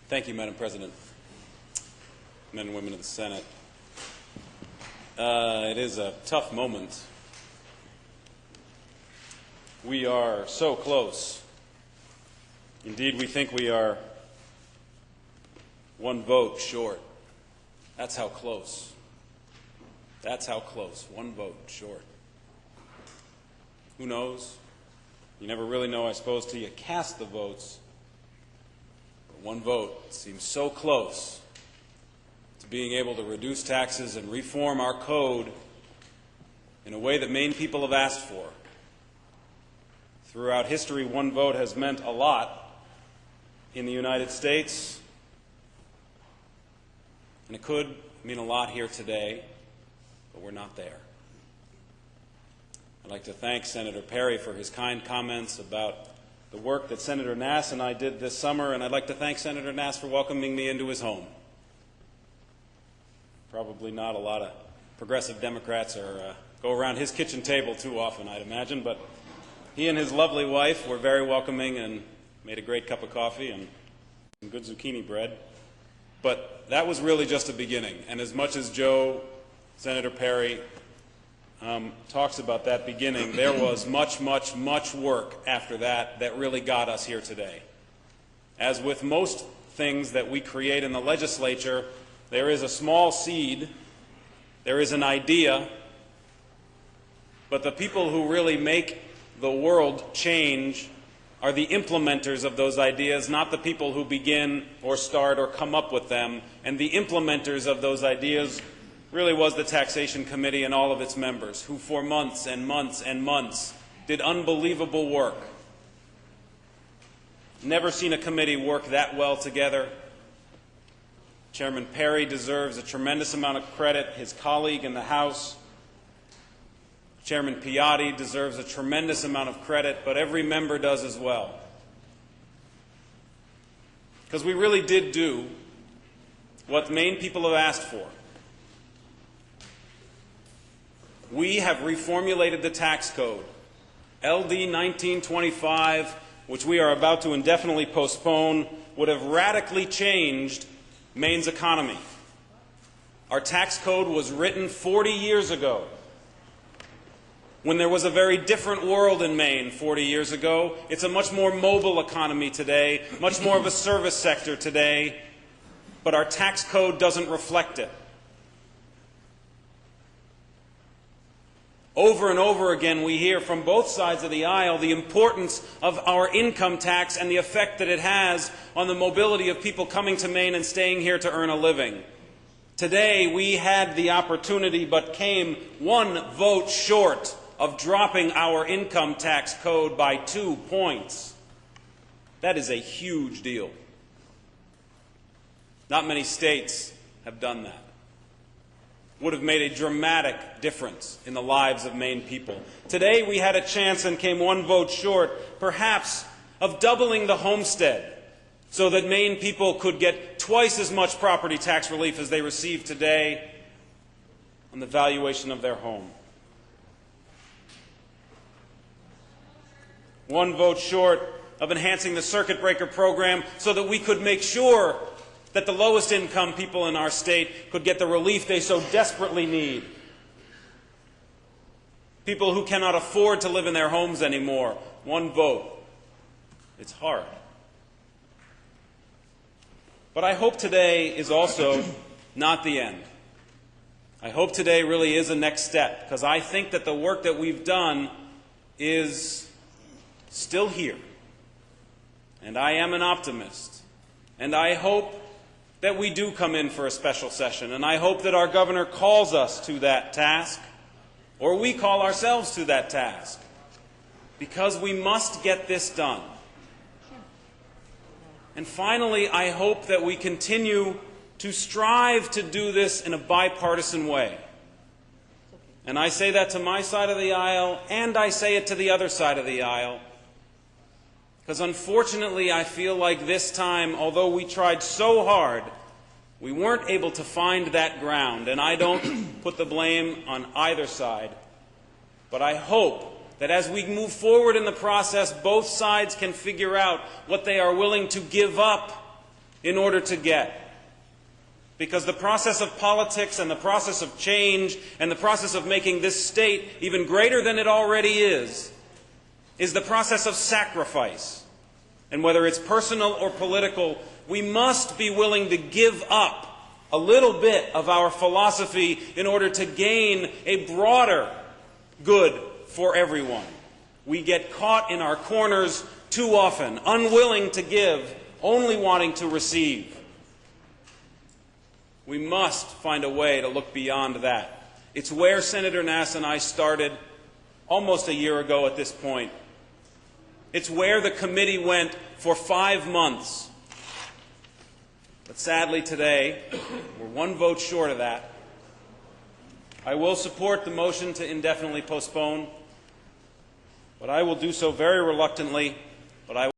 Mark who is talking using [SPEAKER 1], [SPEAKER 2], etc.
[SPEAKER 1] Thank you, Madam President, men and women of the Senate. It is a tough moment. We are so close. Indeed, we think we are one vote short. That's how close. That's how close. One vote short. Who knows? You never really know, I suppose, till you cast the votes. But one vote seems so close to being able to reduce taxes and reform our code in a way that Maine people have asked for. Throughout history, one vote has meant a lot in the United States, and it could mean a lot here today, but we're not there. I'd like to thank Senator Perry for his kind comments about the work that Senator Nass and I did this summer, and I'd like to thank Senator Nass for welcoming me into his home. Probably not a lot of progressive Democrats go around his kitchen table too often, I'd imagine, but he and his lovely wife were very welcoming and made a great cup of coffee and some good zucchini bread. But that was really just a beginning, and as much as Senator Perry, talks about that beginning, there was much, much, much work after that that really got us here today. As with most things that we create in the legislature, there is a small seed, there is an idea, but the people who really make the world change are the implementers of those ideas, not the people who begin or start or come up with them. And the implementers of those ideas really was the Taxation Committee and all of its members, who for months and months and months did unbelievable work. Never seen a committee work that well together. Chairman Perry deserves a tremendous amount of credit, his colleague in the House. Chairman Piatti deserves a tremendous amount of credit, but every member does as well. Because we really did do what the Maine people have asked for. We have reformulated the tax code. LD 1925, which we are about to indefinitely postpone, would have radically changed Maine's economy. Our tax code was written 40 years ago, when there was a very different world in Maine 40 years ago. It's a much more mobile economy today, much more of a service sector today, but our tax code doesn't reflect it. Over and over again, we hear from both sides of the aisle the importance of our income tax and the effect that it has on the mobility of people coming to Maine and staying here to earn a living. Today, we had the opportunity but came one vote short of dropping our income tax code by 2 points. That is a huge deal. Not many states have done that. Would have made a dramatic difference in the lives of Maine people. Today we had a chance and came one vote short, perhaps, of doubling the homestead so that Maine people could get twice as much property tax relief as they receive today on the valuation of their home. One vote short of enhancing the circuit breaker program so that we could make sure that the lowest income people in our state could get the relief they so desperately need. People who cannot afford to live in their homes anymore. One vote. It's hard. But I hope today is also not the end. I hope today really is a next step, because I think that the work that we've done is still here. And I am an optimist. And I hope that we do come in for a special session. And I hope that our governor calls us to that task, or we call ourselves to that task, because we must get this done. And finally, I hope that we continue to strive to do this in a bipartisan way. And I say that to my side of the aisle, and I say it to the other side of the aisle. Because unfortunately, I feel like this time, although we tried so hard, we weren't able to find that ground. And I don't put the blame on either side. But I hope that as we move forward in the process, both sides can figure out what they are willing to give up in order to get. Because the process of politics and the process of change and the process of making this state even greater than it already is the process of sacrifice. And whether it's personal or political, we must be willing to give up a little bit of our philosophy in order to gain a broader good for everyone. We get caught in our corners too often, unwilling to give, only wanting to receive. We must find a way to look beyond that. It's where Senator Nass and I started almost a year ago at this point. It's where the committee went for 5 months. But sadly today, we're one vote short of that. I will support the motion to indefinitely postpone, but I will do so very reluctantly. But I